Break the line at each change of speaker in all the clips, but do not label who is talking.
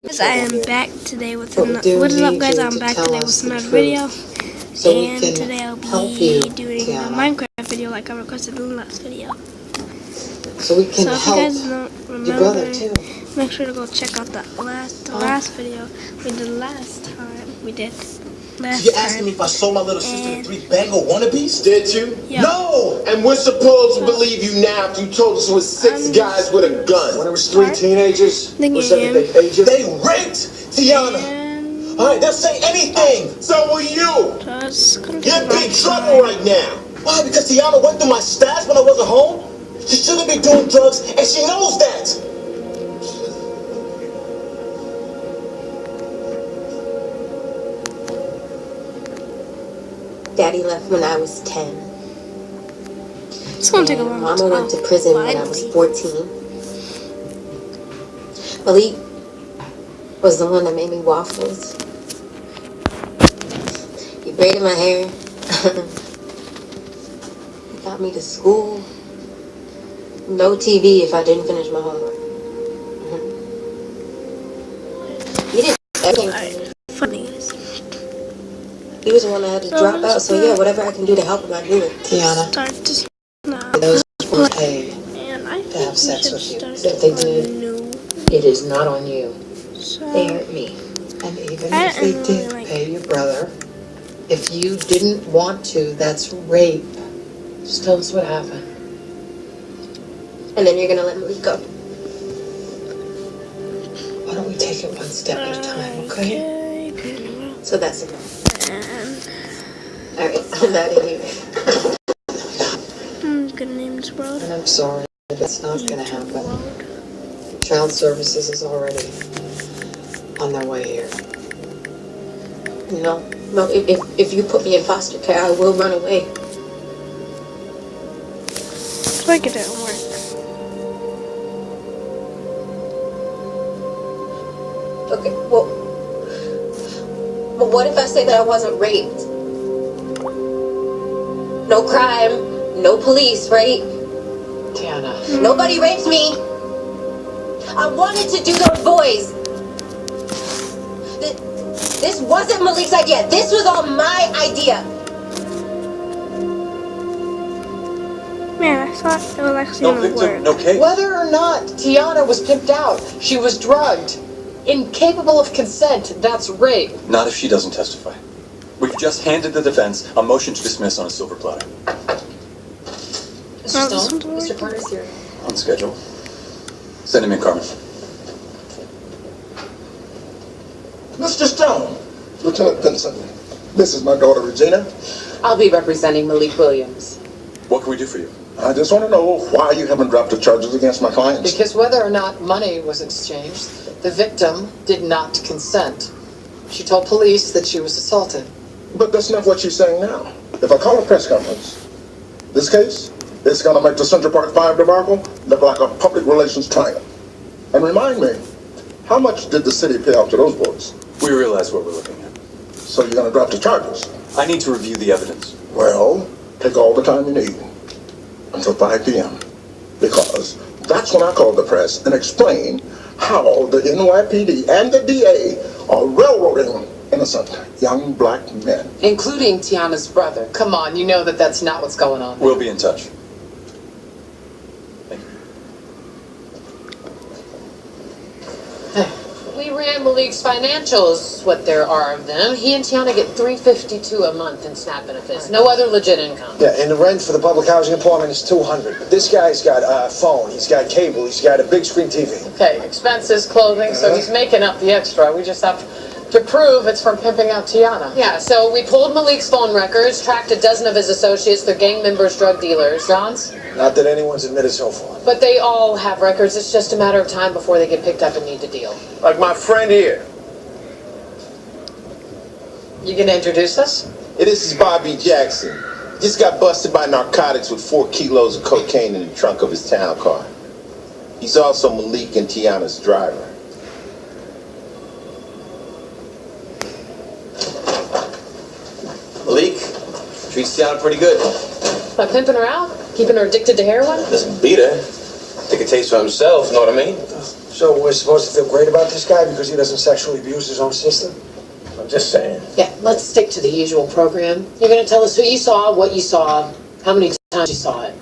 Guys, I am back today with another. What is up, guys? I'm back today with another video, and today I'll be doing a Minecraft video like I requested in the last video.
So we can
if you guys don't remember, make sure to go check out the last video we did last time.
You asking me if I sold my little sister to 3 Bango wannabes? Did you?
Yeah.
No! And we're supposed to believe you now after you told us it was 6 guys with a gun.
When it was 3 teenagers?
What's that,
they aged you?
They raped Tiana! Alright, they'll say anything! So will you! You're in big trouble right now! Why? Because Tiana went through my stash when I wasn't home? She shouldn't be doing drugs, and she knows that!
Daddy left when I was 10.
It's gonna take a long time.
Mama went to prison when I was 14. Malik was the one that made me waffles. He braided my hair. He got me to school. No TV if I didn't finish my homework. He did everything.
Funny.
He was the one that had to drop out, so yeah, whatever I can do to help him, I do it.
Tiana, those were paid to have sex with you. If they did, it is not on you. They hurt me. And even if they did pay your brother, if you didn't want to, that's rape. Just tell us what happened.
And then you're gonna let Malik go.
Why don't we take it one step at a time, okay?
So that's it. Alright, I'm out of here.
I'm gonna name this world.
And I'm sorry, but it's not gonna happen. Child Services is already on their way here.
No, if you put me in foster care, I will run away.
It's like it didn't work.
Okay, well, but what if I say that I wasn't raped? No crime, no police, right?
Tiana.
Nobody raped me. I wanted to do those boys. This wasn't Malik's idea. This was all my idea.
Man, I thought it was actually gonna work.
No case.
Whether or not Tiana was pimped out, she was drugged, incapable of consent, that's rape.
Not if she doesn't testify. We've just handed the defense a motion to dismiss on a silver platter.
Mr. Stone, Mr. Carter's here.
On schedule. Send him in, Carmen.
Mr. Stone. Lieutenant Benson, this is my daughter Regina.
I'll be representing Malik Williams.
What can we do for you?
I just want to know why you haven't dropped the charges against my clients.
Because whether or not money was exchanged, the victim did not consent. She told police that she was assaulted.
But that's not what she's saying now. If I call a press conference, this case, it's going to make the Central Park 5 debacle look like a public relations triumph. And remind me, how much did the city pay out to those boys?
We realize what we're looking at.
So you're going to drop the charges?
I need to review the evidence.
Well, take all the time you need until 5 p.m. Because that's when I call the press and explain how the NYPD and the DA are railroading innocent young black men.
Including Tiana's brother. Come on, you know that that's not what's going on.
We'll be in touch. Thank you.
We ran Malik's financials, what there are of them. He and Tiana get $352 a month in SNAP benefits. No other legit income.
Yeah, and the rent for the public housing apartment is $200. This guy's got a phone, he's got cable, he's got a big screen TV.
Okay, expenses, clothing, so he's making up the extra. We just have to prove it's from pimping out Tiana. Yeah, so we pulled Malik's phone records, tracked a dozen of his associates, they're gang members, drug dealers. John's?
Not that anyone's admitted so far.
But they all have records. It's just a matter of time before they get picked up and need to deal.
Like my friend here.
You gonna introduce us?
This is Bobby Jackson. Just got busted by narcotics with 4 kilos of cocaine in the trunk of his town car. He's also Malik and Tiana's driver. Malik treats Tiana pretty good.
By pimping her out? Keeping her addicted to heroin?
Doesn't beat her. Take a taste for himself, know what I mean?
So we're supposed to feel great about this guy because he doesn't sexually abuse his own sister? I'm just saying.
Yeah, let's stick to the usual program. You're gonna tell us who you saw, what you saw, how many times you saw it.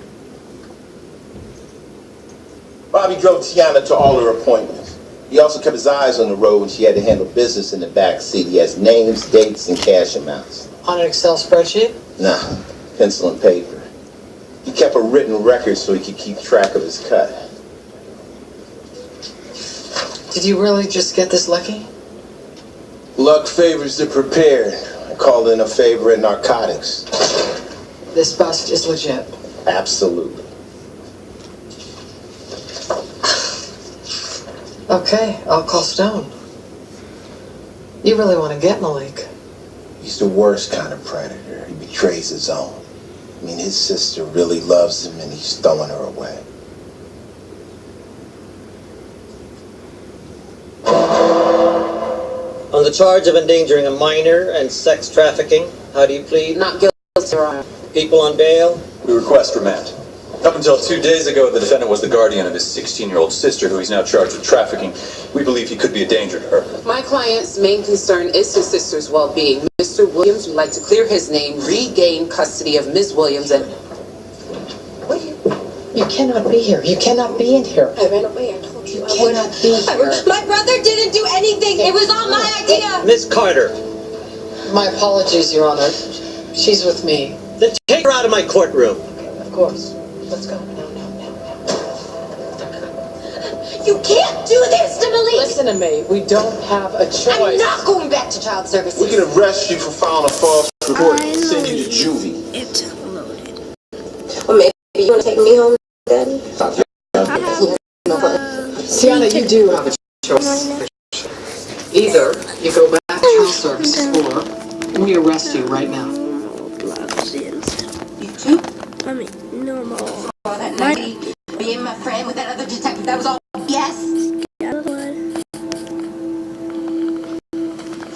Bobby drove Tiana to all her appointments. He also kept his eyes on the road when she had to handle business in the back seat. He has names, dates, and cash amounts.
On an Excel spreadsheet?
Nah, pencil and paper. He kept a written record so he could keep track of his cut.
Did you really just get this lucky?
Luck favors the prepared. I call in a favor in narcotics.
This bust is legit.
Absolutely.
Okay, I'll call Stone. You really want to get Malik?
He's the worst kind of predator. He betrays his own. I mean, his sister really loves him and he's throwing her away.
On the charge of endangering a minor and sex trafficking, how do you plead?
Not guilty, Your Honor.
People on bail?
We request remand. Up until 2 days ago, the defendant was the guardian of his 16-year-old sister, who he's now charged with trafficking. We believe he could be a danger to her.
My client's main concern is his sister's well-being. Mr. Williams would like to clear his name, regain custody of Ms. Williams, and...
You cannot be here. You cannot be in here.
I ran away. I told you.
You cannot be here.
My brother didn't do anything. It was all my idea.
Miss Carter,
My apologies, Your Honor. She's with me.
then take her out of my courtroom.
Of course. Let's go. No.
You can't do this to Malik.
Listen to me. We don't have a choice.
I'm not going back to child services.
We can arrest you for filing a false report
I
and send you to
know.
juvie.
It's loaded.
Well, maybe you want to take me home, Daddy?
I have,
Tiana, you do have a choice. Either you go back to child services or we arrest you right now.
You too?
I mean, normal.
Oh, that night, being my friend with that other detective, that was all yes.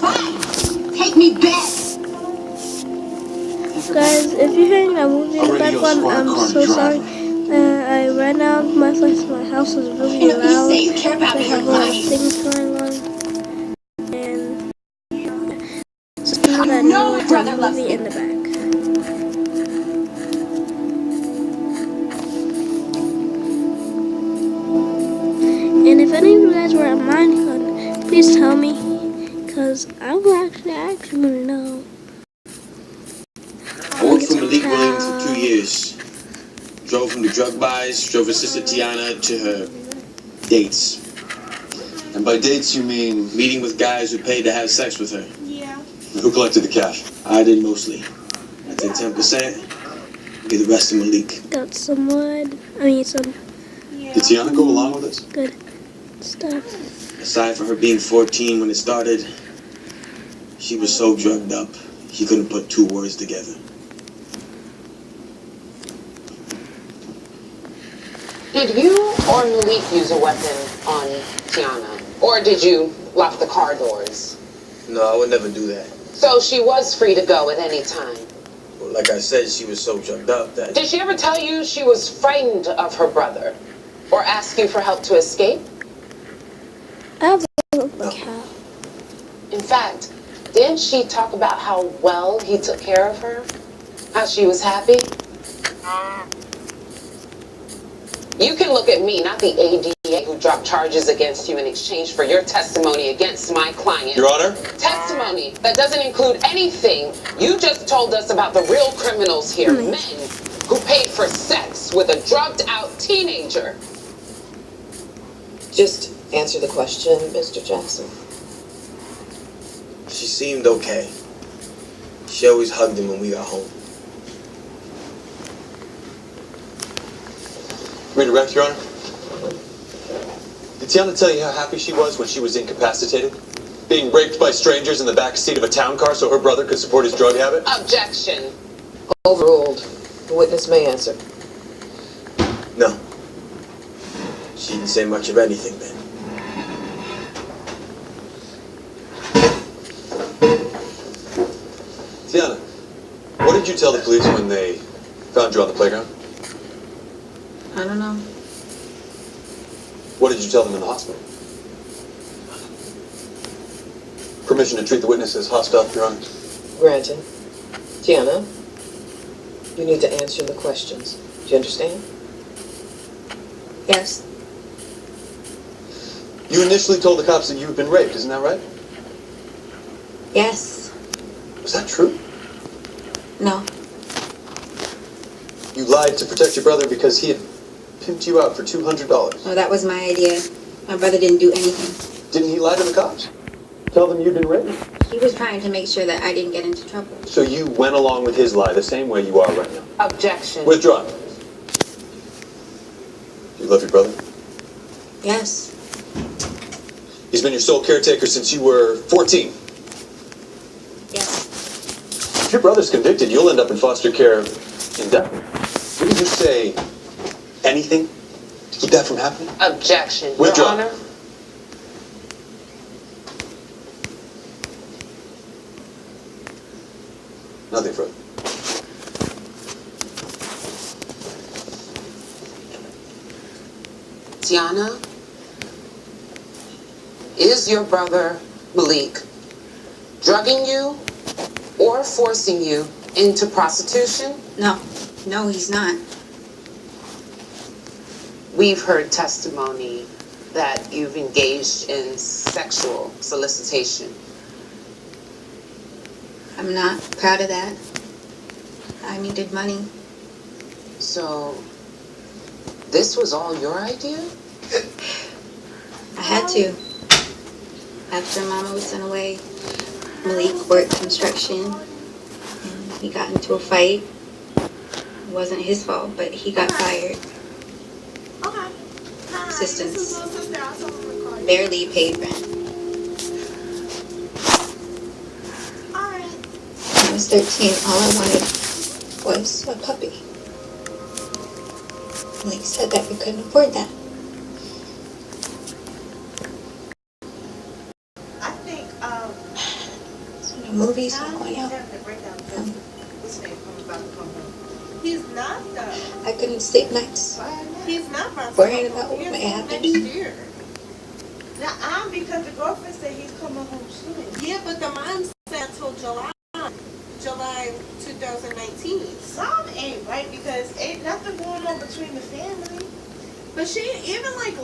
Fine, take me back.
Guys, if you're hearing that movie in the background, I'm so sorry. I ran out of my place. My house is really
You know, you
loud.
say you care about
They
me,
have a
you're
lot of
lying.
things going on. And so that
I know my
the
brother loves
movie
me.
in the back. And if any of you guys were at Minecon, please tell me, because I would actually want to know.
I worked for Malik Williams for 2 years. Drove him to drug buys, drove his sister Tiana to her dates.
And by dates, you mean...
Meeting with guys who paid to have sex with her.
Who collected the cash?
I did mostly. I take 10%, get the rest to Malik.
Got some wood. I mean, some
Did Tiana go along with us?
good stuff.
Aside from her being 14 when it started, she was so drugged up, she couldn't put 2 words together.
Did you or Malik use a weapon on Tiana? Or did you lock the car doors?
No, I would never do that.
So she was free to go at any time.
Well, like I said, she was so drugged up that...
Did she ever tell you she was frightened of her brother? Or ask you for help to escape?
I have a little cow.
In fact, didn't she talk about how well he took care of her? How she was happy? You can look at me, not the ADA who dropped charges against you in exchange for your testimony against my client.
Your Honor?
Testimony that doesn't include anything you just told us about the real criminals here. Men who paid for sex with a drugged-out teenager.
Just answer the question, Mr. Jackson.
She seemed okay. She always hugged him when we got home.
Redirect, Your Honor. Did Tiana tell you how happy she was when she was incapacitated? Being raped by strangers in the back seat of a town car so her brother could support his drug habit?
Objection.
Overruled. The witness may answer.
No. She didn't say much of anything then.
Tiana, what did you tell the police when they found you on the playground?
I don't know.
What did you tell them in the hospital? Permission to treat the witness as hostile, Your Honor.
Granted. Tiana, you need to answer the questions. Do you understand?
Yes.
You initially told the cops that you've been raped, isn't that right?
Yes.
Was that true?
No.
You lied to protect your brother because he had pimped you out for $200.
No, that was my idea. My brother didn't do anything.
Didn't he lie to the cops? Tell them you'd been raped?
He was trying to make sure that I didn't get into trouble.
So you went along with his lie the same way you are right now?
Objection.
Withdrawn. You love your brother?
Yes.
He's been your sole caretaker since you were 14.
Yes.
If your brother's convicted, you'll end up in foster care indefinitely. Wouldn't you say anything to keep that from happening?
Objection.
Withdrawn.
Your Honor.
Nothing further.
Tiana, is your brother Malik drugging you or forcing you into prostitution?
No. No, he's not.
We've heard testimony that you've engaged in sexual solicitation.
I'm not proud of that. I needed money.
So, this was all your idea?
I had to. After Mama was sent away, Malik worked construction, and he got into a fight. It wasn't his fault, but he got fired. Assistants barely paid rent. When I was 13, all I wanted was a puppy. Malik said that we couldn't afford that. Movies are going out.
He's not though.
I couldn't sleep nights.
He's not my
worrying about what may happen.
Next year. Now because the girlfriend said he's coming home soon. Yeah, but the mom said till July 2019. Some ain't right because ain't nothing going on between the family. But she even like the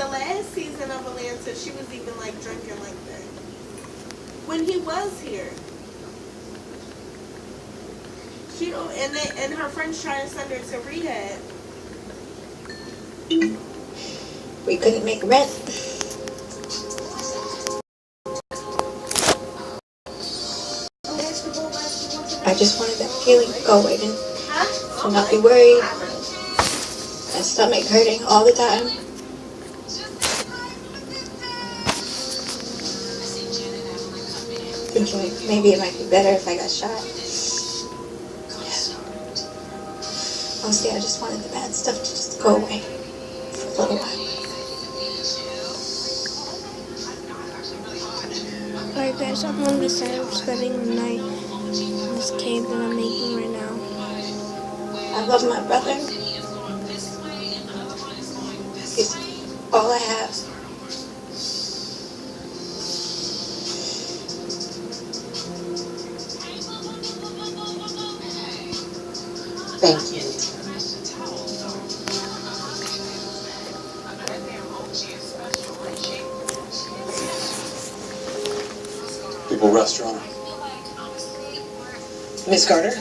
last season of Atlanta, she was even like drinking like that. When he was here. She don't, and her friends trying to send her to rehab.
We couldn't make rent. I just wanted that feeling to go away and to not be worried. My stomach hurting all the time. Thinking like maybe it might be better if I got shot. Mostly I just wanted the bad stuff to just go away for a little while.
Alright guys, I'm going to say I'm spending the night in this cave that I'm making right now.
I love my brother. He's all I have.
Thank you.
People rest, Your Honor.
Miss Carter?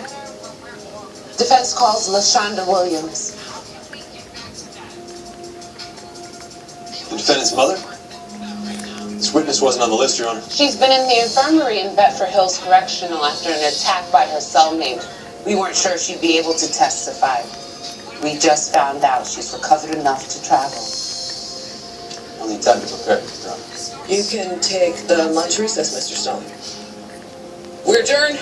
Defense calls LaShonda Williams.
The defendant's mother? This witness wasn't on the list, Your Honor.
She's been in the infirmary in Bedford Hills Correctional after an attack by her cellmate. We weren't sure she'd be able to testify. We just found out she's recovered enough to travel.
I'll need time to prepare, Your Honor.
You can take the lunch recess, Mr. Stone. We're adjourned.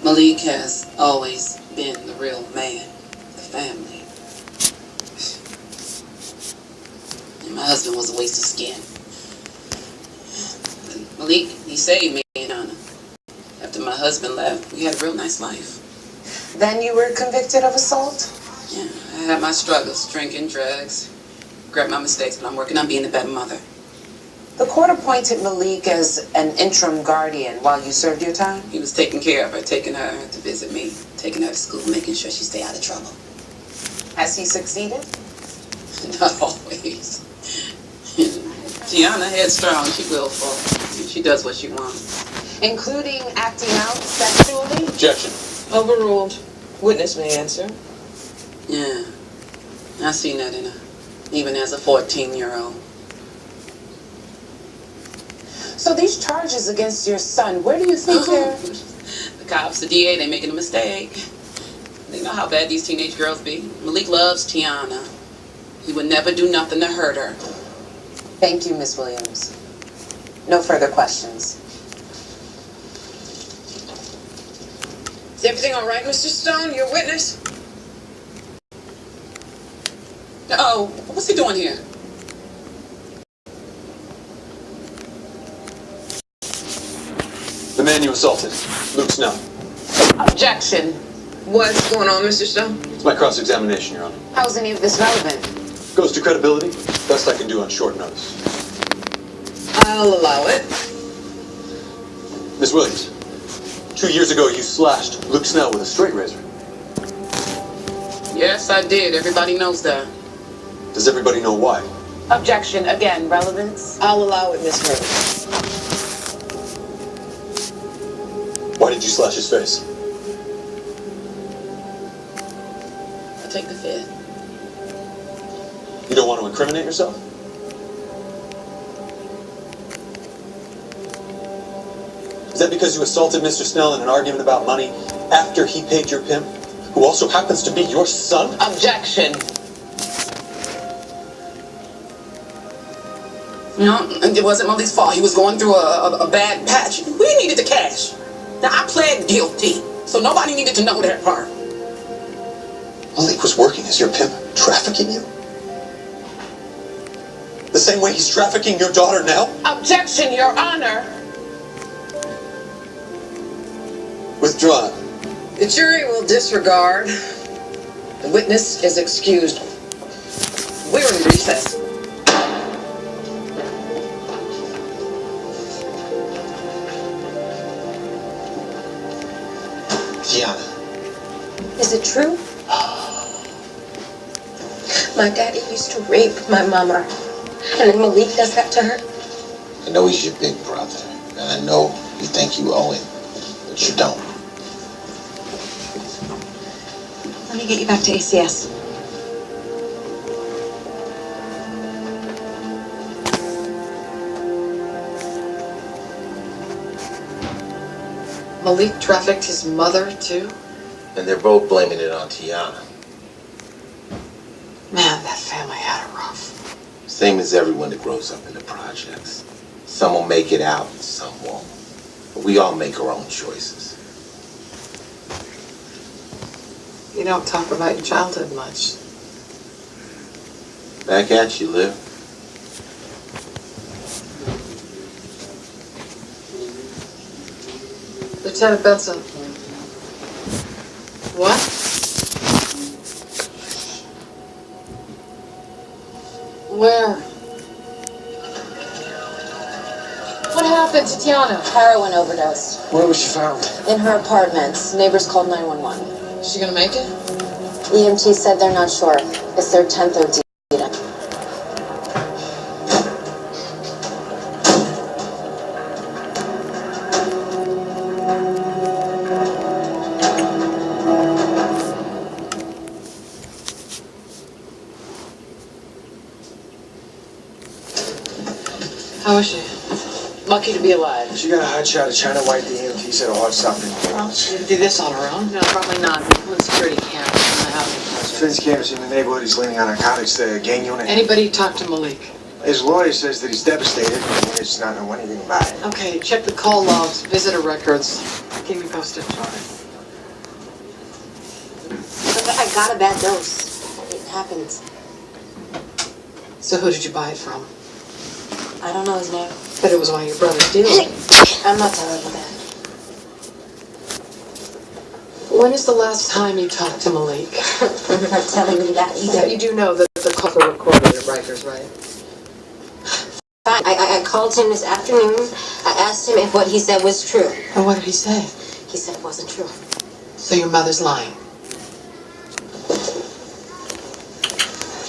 Malik has always been the real man of the family. And my husband was a waste of skin. And Malik, he saved me and Anna. After my husband left, we had a real nice life.
Then you were convicted of assault?
Yeah, I had my struggles, drinking, drugs. Regret my mistakes, but I'm working on being a better mother.
The court appointed Malik as an interim guardian while you served your time?
He was taking care of her, taking her to visit me, taking her to school, making sure she stay out of trouble.
Has he succeeded?
Not always. Tiana headstrong, she willful. She does what she wants.
Including acting out sexually?
Objection.
Overruled. Witness may answer.
Yeah, I seen that in her, even as a 14-year-old.
So these charges against your son, where do you think they're...
The cops, the DA, they making a mistake. They know how bad these teenage girls be. Malik loves Tiana. He would never do nothing to hurt her.
Thank you, Miss Williams. No further questions.
Is everything all right, Mr. Stone? Your witness?
Oh, what's he doing here?
The man you assaulted, Luke Snell.
Objection.
What's going on, Mr. Stone?
It's my cross-examination, Your Honor.
How's any of this relevant?
Goes to credibility. Best I can do on short notice.
I'll allow it.
Miss Williams, 2 years ago you slashed Luke Snell with a straight razor.
Yes, I did. Everybody knows that.
Does everybody know why?
Objection. Again, relevance?
I'll allow it, Miss Hurd.
Why did you slash his face?
I take the fifth.
You don't want to incriminate yourself? Is that because you assaulted Mr. Snell in an argument about money after he paid your pimp, who also happens to be your son?
Objection.
No, it wasn't Malik's fault. He was going through a bad patch. We needed the cash. Now, I pled guilty, so nobody needed to know that part.
Malik was working as your pimp, trafficking you? The same way he's trafficking your daughter now?
Objection, Your Honor.
Withdrawn.
The jury will disregard. The witness is excused. We're in recess.
Tiana.
Is it true? My daddy used to rape my mama, and then Malik does that to her?
I know he's your big brother, and I know you think you owe him, but you don't.
Let me get you back to ACS.
Malik trafficked his mother, too?
And they're both blaming it on Tiana.
Man, that family had it rough.
Same as everyone that grows up in the projects. Some will make it out, and some won't. But we all make our own choices.
You don't talk about your childhood much.
Back at you, Liv.
Lieutenant Benson. What? Where? What happened to Tiana?
Heroin overdose.
Where was she found?
In her apartment. Neighbors called 911.
Is she gonna make it?
EMT said they're not sure. It's their 10th OD.
How is she? Lucky to be alive.
She got a hot shot of China White. The EMT said a heart stopping.
Well, she didn't do this on her own. No, probably not. One security cameras in the house.
Finn's cameras in the neighborhood. He's leaning on narcotics. The gang unit.
Anybody talk to Malik?
His lawyer says that he's devastated. He does not know anything about it.
Okay, check the call logs, visitor records. Keep me posted.
I got a bad dose. It happens.
So who did you buy it from?
I don't know his name.
But it was one of your brother's deals.
I'm not telling you that.
When is the last time you talked to Malik?
You're not telling me that
Yeah,
either.
you do know that the calls are recorded at Rikers, right?
I called him this afternoon. I asked him if what he said was true.
And what did he say?
He said it wasn't true.
So your mother's lying.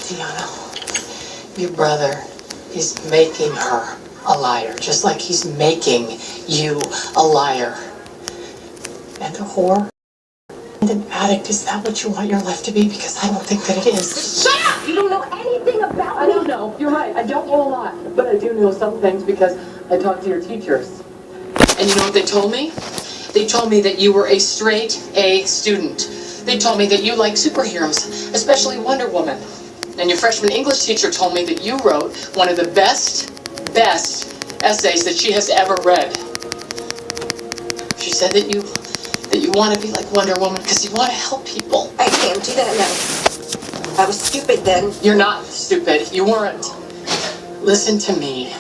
Tiana, your brother is making her a liar, just like he's making you a liar. And a whore? And an addict, is that what you want your life to be? Because I don't think that it is.
Shut up! You don't know anything about me.
I don't know. You're right. I don't know a lot. But I do know some things because I talked to your teachers. And you know what they told me? They told me that you were a straight A student. They told me that you like superheroes, especially Wonder Woman. And your freshman English teacher told me that you wrote one of the best essays that she has ever read. She said that you want to be like Wonder Woman because you want to help people.
I can't do that now. I was stupid then.
You're not stupid. You weren't. Listen to me.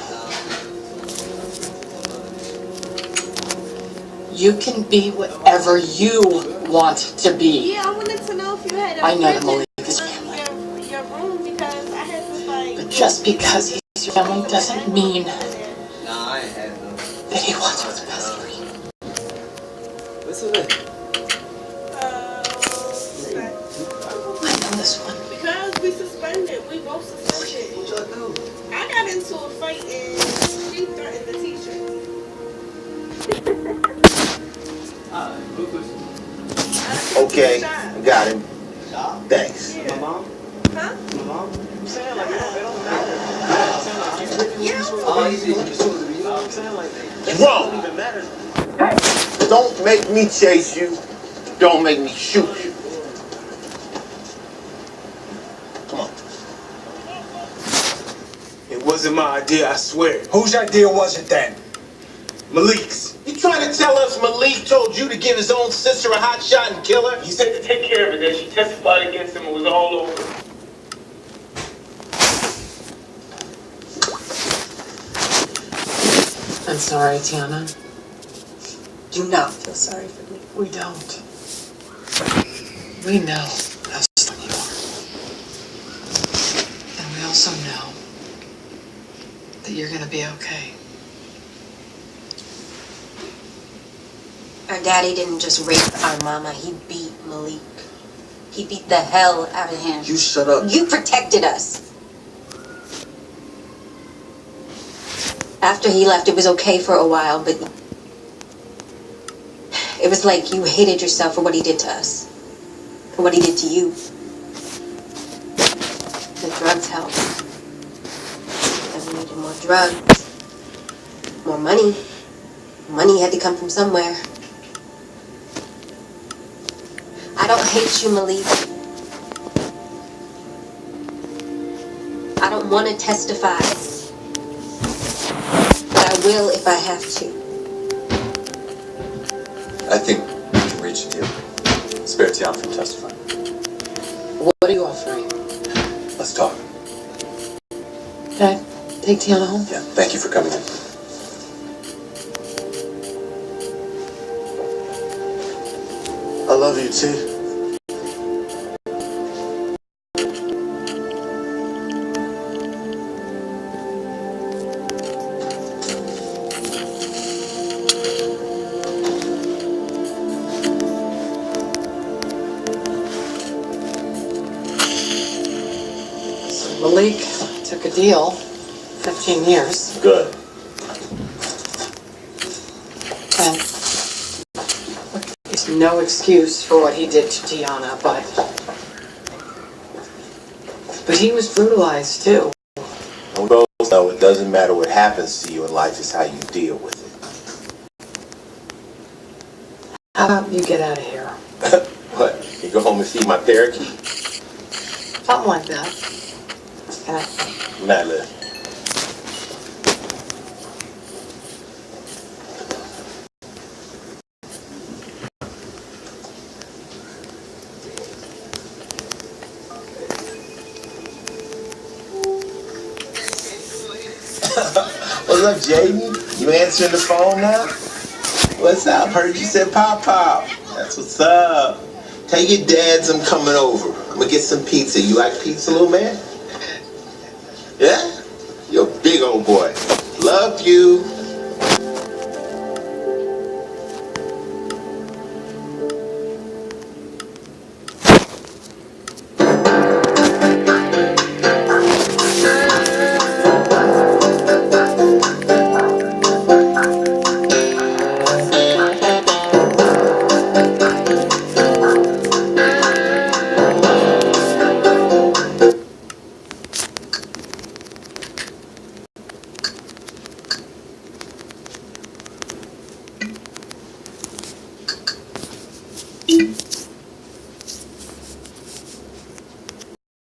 You can be whatever you want to be.
Yeah, I wanted to know if you had a
I know that
fridge
Malik is family.
in your room because I had to like.
But just because he's your family doesn't mean
Nah, I ain't had no.
that he wants what's best for you.
What's it?
I know this one.
Because we suspended, we both suspended.
What y'all do?
I got into a fight and she threatened the teacher.
Okay, I got him. Thanks.
Yeah.
My mom?
Huh?
My mom? I'm saying like it don't matter.
Yeah.
Oh, you know what I'm saying? Like
What's wrong?
it don't even matter.
Don't make me chase you. Don't make me shoot you. Come on.
It wasn't my idea, I swear. Whose idea was it then? Malik's.
You trying to tell us Malik told you to give his own sister a hot shot and kill her?
He said to take care of it, that she testified against him and was all over.
I'm sorry, Tiana.
Do not feel sorry for me.
We don't. We know how strong you are. And we also know that you're gonna be okay.
Our daddy didn't just rape our mama, he beat Malik. He beat the hell out of him.
You shut up.
You protected us. After he left, it was okay for a while, but it was like you hated yourself for what he did to us, for what he did to you. The drugs helped. And we needed more drugs, more money. Money had to come from somewhere. I don't hate you, Malik. I don't want to testify. But I will if I have to.
I think we can reach a deal. Spare Tiana from testifying.
What are you offering?
Let's talk.
Can I take Tiana home?
Yeah, thank you for coming in.
I love you, T.
Malik took a deal, 15 years,
Good.
and there's no excuse for what he did to Tiana, but he was brutalized too.
We both know it doesn't matter what happens to you in life, it's how you deal with it.
How about you get out of here?
What? You go home and feed my parakeet?
Something like that. Can I?
Nala. What's up, Jaden? You answering the phone now? What's up? Heard you said pop pop. That's That's what's up. Tell your dads I'm coming over. I'm gonna get some pizza. You like pizza, little man? Yeah? You're a big old boy. Love you.